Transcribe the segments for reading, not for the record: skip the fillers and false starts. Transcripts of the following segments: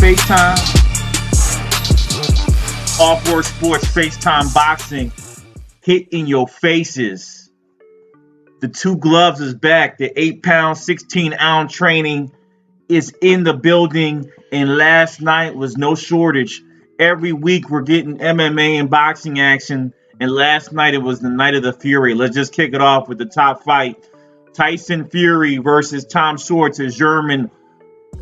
FaceTime. Off Work Sports FaceTime Boxing. Hit in your faces. The two gloves is back. The 8-pound, 16-ounce training is in the building. And last night was no shortage. Every week we're getting MMA and boxing action. And last night it was the night of the Fury. Let's just kick it off with the top fight. Tyson Fury versus Tom Schwartz, a German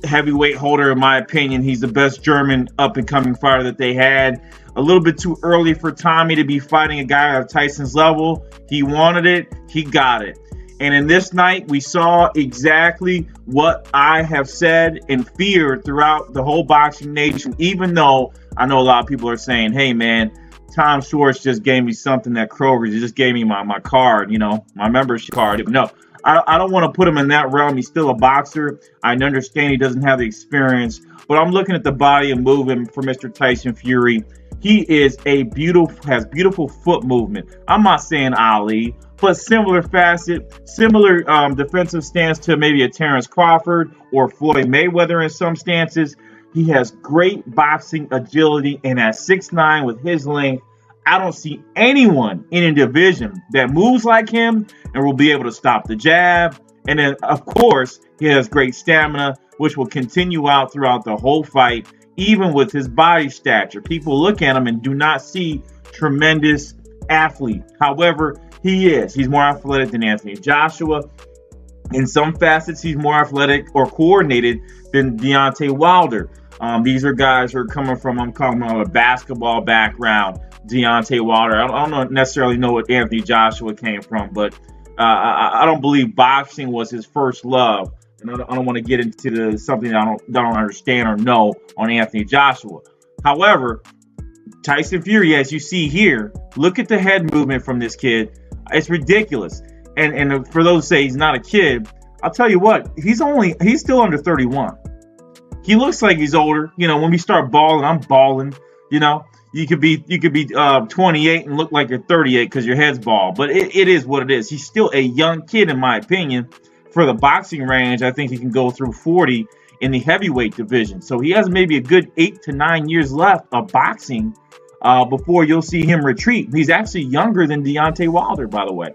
heavyweight holder, in my opinion. He's the best German up-and-coming fighter that they had. A little bit too early for Tommy to be fighting a guy of Tyson's level. He wanted it. He got it. And in this night, we saw exactly what I have said and feared throughout the whole boxing nation, even though I know a lot of people are saying, hey, man, Tom Schwartz just gave me something at Kroger's. He just gave me my card, my membership card. No, I don't want to put him in that realm. He's still a boxer. I understand he doesn't have the experience, but I'm looking at the body and movement for Mr. Tyson Fury. He is has beautiful foot movement. I'm not saying Ali, but similar facet, similar defensive stance to maybe a Terrence Crawford or Floyd Mayweather in some stances. He has great boxing agility, and at 6'9" with his length, I don't see anyone in a division that moves like him and will be able to stop the jab. And then, of course, he has great stamina, which will continue out throughout the whole fight, even with his body stature. People look at him and do not see tremendous athlete. However, he is. He's more athletic than Anthony Joshua. In some facets, he's more athletic or coordinated than Deontay Wilder. These are guys who are coming from, I'm calling them a basketball background. Deontay Wilder. I don't necessarily know what Anthony Joshua came from, but I don't believe boxing was his first love. And I don't want to get into something that I don't understand or know on Anthony Joshua. However, Tyson Fury, as you see here, look at the head movement from this kid. It's ridiculous. And for those who say he's not a kid, I'll tell you what, he's still under 31. He looks like he's older. When we start balling, I'm balling. You could be 28 and look like you're 38 because your head's bald. But it is what it is. He's still a young kid, in my opinion. For the boxing range, I think he can go through 40 in the heavyweight division. So he has maybe a good 8 to 9 years left of boxing before you'll see him retreat. He's actually younger than Deontay Wilder, by the way.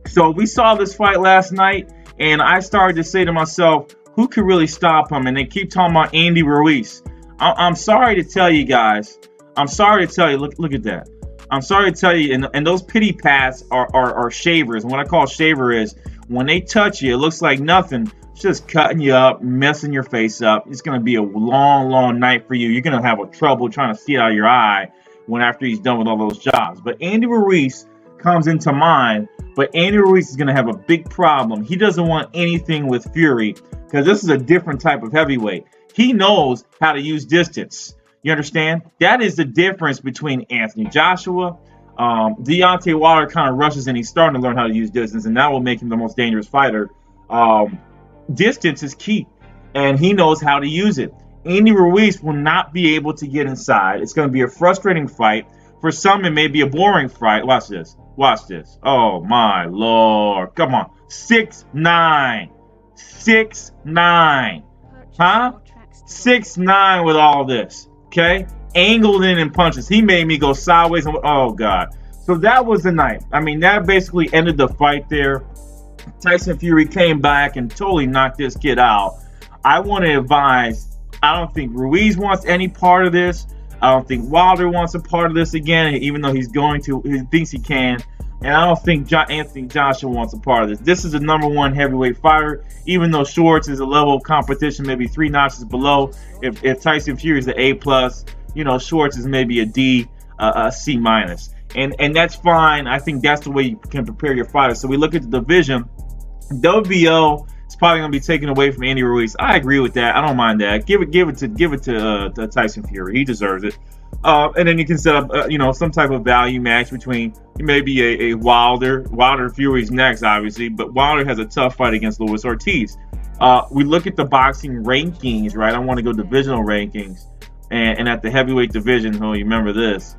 So we saw this fight last night, and I started to say to myself, who could really stop him? And they keep talking about Andy Ruiz. I'm sorry to tell you guys. I'm sorry to tell you. Look at that. I'm sorry to tell you. And those pity pats are shavers. And what I call shaver is when they touch you, it looks like nothing. It's just cutting you up, messing your face up. It's going to be a long, long night for you. You're going to have trouble trying to see it out of your eye after he's done with all those jobs. But Andy Ruiz comes into mind. But Andy Ruiz is going to have a big problem. He doesn't want anything with Fury because this is a different type of heavyweight. He knows how to use distance. You understand? That is the difference between Anthony Joshua. Deontay Wilder kind of rushes and he's starting to learn how to use distance, and that will make him the most dangerous fighter. Distance is key, and he knows how to use it. Andy Ruiz will not be able to get inside. It's going to be a frustrating fight. For some, it may be a boring fight. Watch this. Watch this. Oh, my Lord. Come on. 6'9". 6'9". Huh? 6'9" with all this. Okay? Angled in and punches. He made me go sideways. Oh, God. So that was the night. I mean, that basically ended the fight there. Tyson Fury came back and totally knocked this kid out. I want to advise, I don't think Ruiz wants any part of this. I don't think Wilder wants a part of this again, even though he thinks he can. And I don't think Anthony Joshua wants a part of this. This is a number one heavyweight fighter, even though Schwartz is a level of competition, maybe 3 notches below. If Tyson Fury is an A+, Schwartz is maybe a D, a C-. And that's fine. I think that's the way you can prepare your fighters. So we look at the division. WBO is probably going to be taken away from Andy Ruiz. I agree with that. I don't mind that. Give it to Tyson Fury. He deserves it. And then you can set up, some type of value match between maybe a Wilder. Wilder Fury's next, obviously, but Wilder has a tough fight against Luis Ortiz. We look at the boxing rankings, right? I want to go divisional rankings, and at the heavyweight division, you remember this.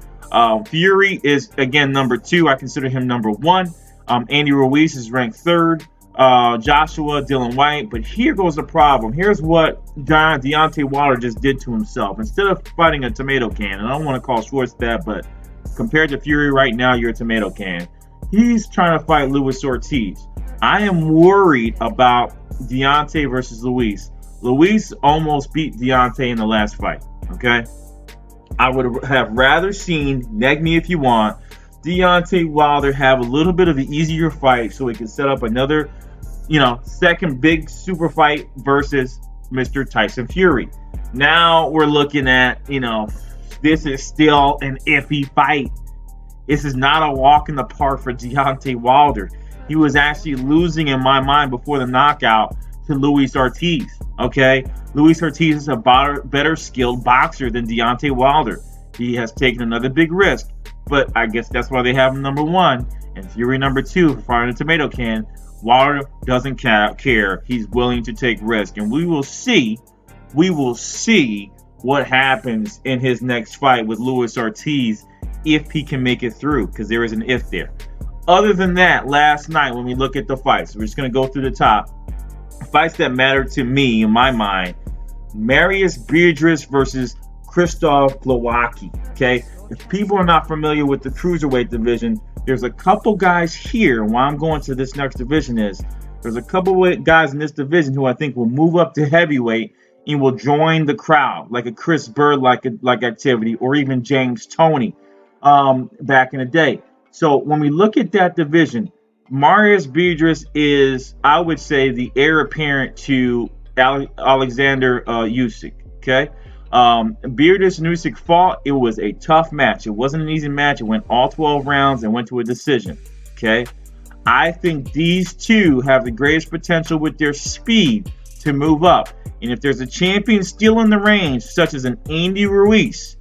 Fury is again number 2. I consider him number 1. Andy Ruiz is ranked 3rd. Joshua, Dylan White. But here goes the problem. Here's what Deontay Wilder just did to himself. Instead of fighting a tomato can, and I don't want to call Schwartz that, but compared to Fury right now, you're a tomato can. He's trying to fight Luis Ortiz. I am worried about Deontay versus Luis. Luis almost beat Deontay in the last fight, okay? I would have rather seen, neg me if you want, Deontay Wilder have a little bit of an easier fight so he can set up another, second big super fight versus Mr. Tyson Fury. Now we're looking at, this is still an iffy fight. This is not a walk in the park for Deontay Wilder. He was actually losing in my mind before the knockout to Luis Ortiz, okay? Luis Ortiz is a better skilled boxer than Deontay Wilder. He has taken another big risk, but I guess that's why they have him number 1 and Fury number 2 for firing a tomato can. Wilder doesn't care. He's willing to take risk, and we will see what happens in his next fight with Luis Ortiz if he can make it through, because there is an if there. Other than that, last night when we look at the fights, we're just going to go through the top. Fights that matter to me, in my mind, Marius Beatrice versus Krzysztof Glowacki, okay? If people are not familiar with the cruiserweight division, there's a couple guys here. Why I'm going to this next division is there's a couple of guys in this division who I think will move up to heavyweight and will join the crowd, like a Chris Bird like activity, or even James Toney back in the day. So when we look at that division, Marius Beatrice is, I would say, the heir apparent to Alexander Usyk, okay? Beatrice and Usyk fought. It was a tough match. It wasn't an easy match. It went all 12 rounds and went to a decision, okay? I think these two have the greatest potential with their speed to move up. And if there's a champion still in the range, such as an Andy Ruiz,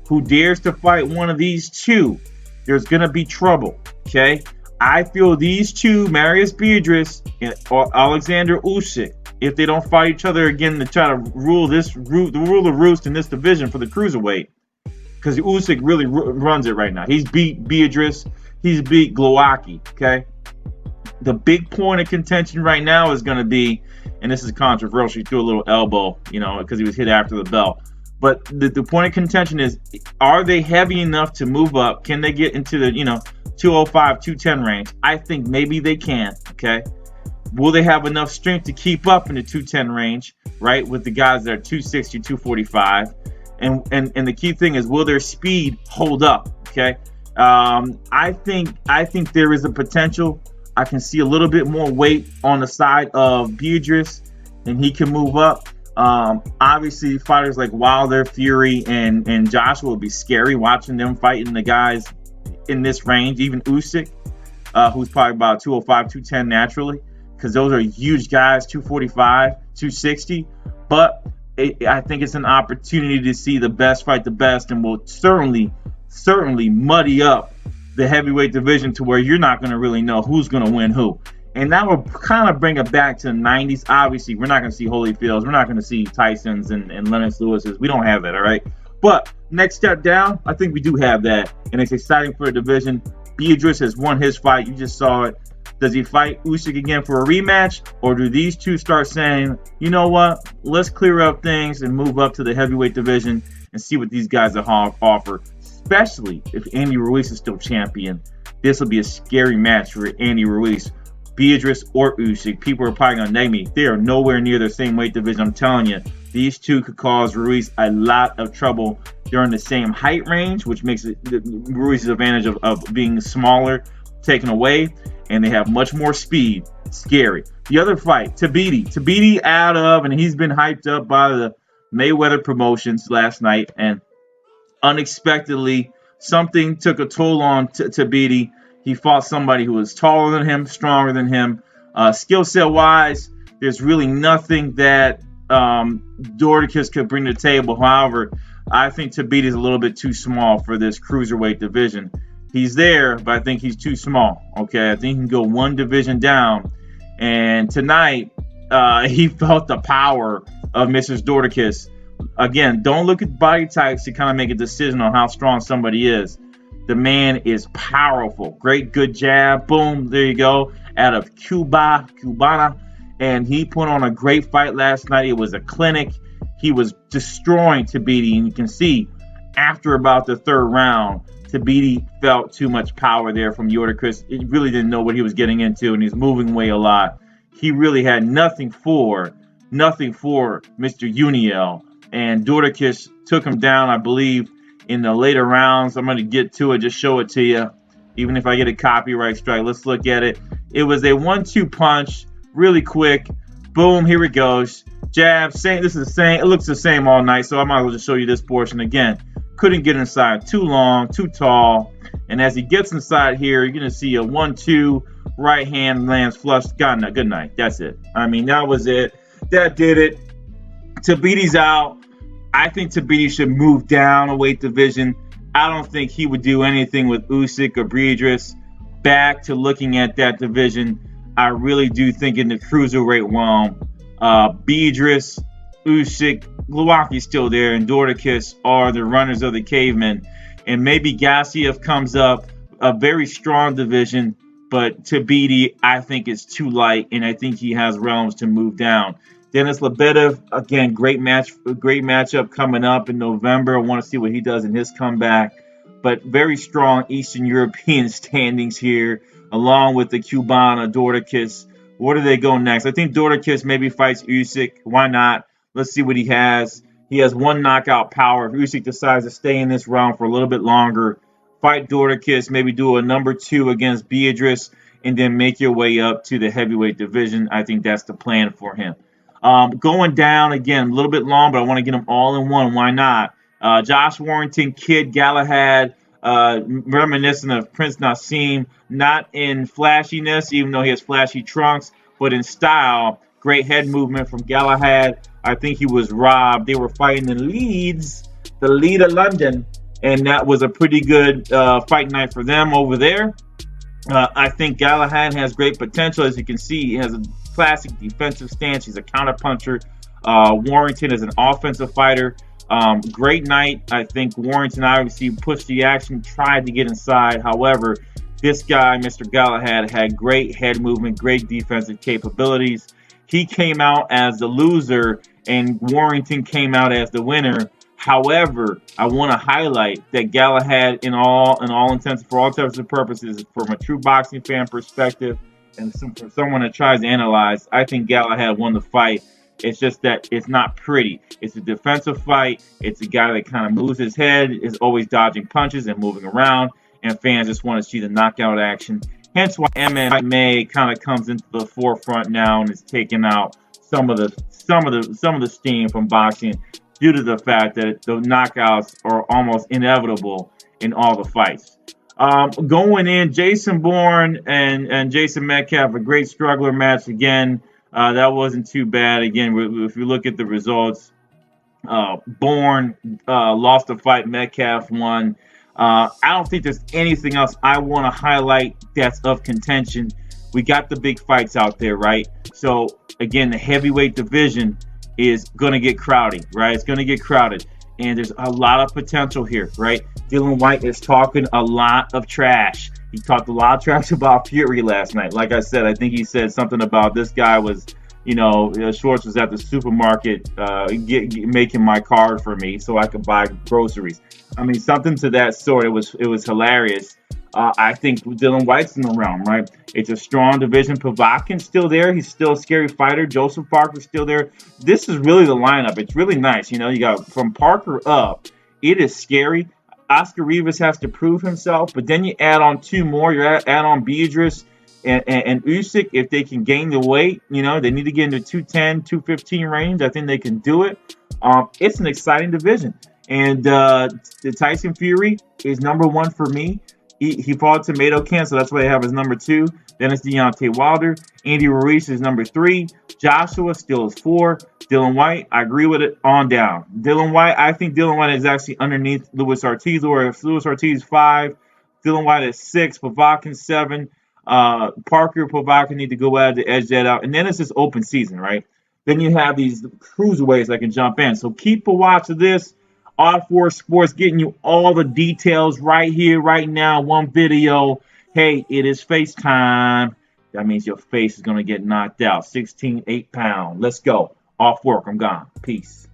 who dares to fight one of these two, there's going to be trouble, okay? I feel these two, Marius Beatrice and Alexander Usyk, if they don't fight each other again to try to rule the roost in this division for the cruiserweight, because Usyk really runs it right now. He's beat Beatrice. He's beat Glowacki, okay? The big point of contention right now is going to be, and this is controversial, he threw a little elbow, because he was hit after the bell. But the point of contention is, are they heavy enough to move up? Can they get into the, 205, 210 range? I think maybe they can, okay? Will they have enough strength to keep up in the 210 range, right, with the guys that are 260, 245? And the key thing is, will their speed hold up, okay? I think there is a potential. I can see a little bit more weight on the side of Beatrice, and he can move up. Obviously, fighters like Wilder, Fury, and Joshua will be scary watching them fighting the guys in this range. Even Usyk, who's probably about 205, 210 naturally, because those are huge guys, 245, 260. But I think it's an opportunity to see the best fight the best, and will certainly muddy up the heavyweight division to where you're not going to really know who's going to win who. And that will kind of bring it back to the 90s. Obviously, we're not going to see Holyfields. We're not going to see Tysons and Lennox Lewis's. We don't have that, all right? But next step down, I think we do have that. And it's exciting for the division. Beatrice has won his fight. You just saw it. Does he fight Usyk again for a rematch? Or do these two start saying, you know what? Let's clear up things and move up to the heavyweight division and see what these guys offer. Especially if Andy Ruiz is still champion. This will be a scary match for Andy Ruiz. Beatrice or Usyk, people are probably going to name me. They are nowhere near the same weight division. I'm telling you, these two could cause Ruiz a lot of trouble. They're in the same height range, which makes Ruiz's advantage of being smaller taken away, and they have much more speed. Scary. The other fight, Tabiti out of, and he's been hyped up by the Mayweather promotions last night, and unexpectedly, something took a toll on Tabiti. He fought somebody who was taller than him, stronger than him. Skill set wise, there's really nothing that Dorticus could bring to the table. However, I think Tabiti is a little bit too small for this cruiserweight division. He's there, but I think he's too small. Okay, I think he can go one division down. And tonight, he felt the power of Mrs. Dorticus. Again, don't look at body types to kind of make a decision on how strong somebody is. The man is powerful. Great, good jab. Boom, there you go. Out of Cubana. And he put on a great fight last night. It was a clinic. He was destroying Tabiti. And you can see after about the third round, Tabiti felt too much power there from Ortiz. He really didn't know what he was getting into, and he's moving away a lot. He really had nothing for Mr. Uniel. And Ortiz took him down, I believe, in the later rounds. I'm going to get to it, just show it to you. Even if I get a copyright strike, let's look at it. It was a 1-2 punch, really quick. Boom, here it goes. Jab, same. This is the same. It looks the same all night, so I might as well just show you this portion again. Couldn't get inside. Too long, too tall. And as he gets inside here, you're going to see a 1-2. Right hand lands flush. Good night. That's it. I mean, that was it. That did it. Tabiti's out. I think Tabiti should move down a weight division. I don't think he would do anything with Lucic or Beatrice. Back to looking at that division, I really do think in the cruiserweight realm, Beatrice, Lucic, Glowacki still there, and Ortiz are the runners of the cavemen. And maybe Gassiev comes up, a very strong division, but Tabiti, I think, is too light, and I think he has realms to move down. Denis Lebedev, again, great matchup coming up in November. I want to see what he does in his comeback. But very strong Eastern European standings here, along with the Cubana, Ortiz. Where do they go next? I think Ortiz maybe fights Usyk. Why not? Let's see what he has. He has one knockout power. If Usyk decides to stay in this round for a little bit longer, fight Ortiz, maybe do a number 2 against Beatrice, and then make your way up to the heavyweight division. I think that's the plan for him. Going down, again, a little bit long, but I want to get them all in one. Why not? Josh Warrington, Kid Galahad, reminiscent of Prince Nassim, not in flashiness, even though he has flashy trunks, but in style. Great head movement from Galahad. I think he was robbed. They were fighting in Leeds, the Leeds of London, and that was a pretty good fight night for them over there. I think Galahad has great potential. As you can see, he has a classic defensive stance. He's a counterpuncher. Warrington is an offensive fighter. Great night. I think Warrington obviously pushed the action, tried to get inside. However, this guy, Mr. Galahad, had great head movement, great defensive capabilities. He came out as the loser, and Warrington came out as the winner. However, I want to highlight that Galahad, for all intents and purposes, from a true boxing fan perspective, and for someone that tries to analyze, I think Galahad won the fight. It's just that it's not pretty. It's a defensive fight. It's a guy that kind of moves his head, is always dodging punches and moving around, and fans just want to see the knockout action. Hence why MMA kind of comes into the forefront now and is taking out some of the steam from boxing, due to the fact that the knockouts are almost inevitable in all the fights. Going in, Jason Bourne and Jason Metcalf, a great struggler match again. That wasn't too bad. Again, if you look at the results, Bourne lost the fight, Metcalf won. I don't think there's anything else I want to highlight that's of contention. We got the big fights out there, right? So, again, the heavyweight division is going to get crowded, right? It's going to get crowded. And there's a lot of potential here, right? Dylan White is talking a lot of trash. He talked a lot of trash about Fury last night. Like I said, I think he said something about this guy was, Schwartz was at the supermarket making my card for me so I could buy groceries. I mean, something to that sort. It was hilarious. I think Dylan White's in the realm, right? It's a strong division. Povetkin's still there. He's still a scary fighter. Joseph Parker's still there. This is really the lineup. It's really nice. You got from Parker up. It is scary. Oscar Rivas has to prove himself, but then you add on 2 more. You add on Beatrice and Usyk. If they can gain the weight, they need to get into 210, 215 range. I think they can do it. It's an exciting division. And the Tyson Fury is number 1 for me. He fought Tomato Can, so that's why I have his number 2. Then it's Deontay Wilder. Andy Ruiz is number 3. Joshua still is 4. Dylan White, I agree with it, on down. I think Dylan White is actually underneath Luis Ortiz, or if Luis Ortiz 5, Dylan White is 6, Povetkin 7. Parker, Povetkin need to go out to edge that out. And then it's this open season, right? Then you have these cruiserweights that can jump in. So keep a watch of this. R4 Sports getting you all the details right here, right now, one video. Hey, it is FaceTime. That means your face is going to get knocked out. 16, 8 pound. Let's go. Off work. I'm gone. Peace.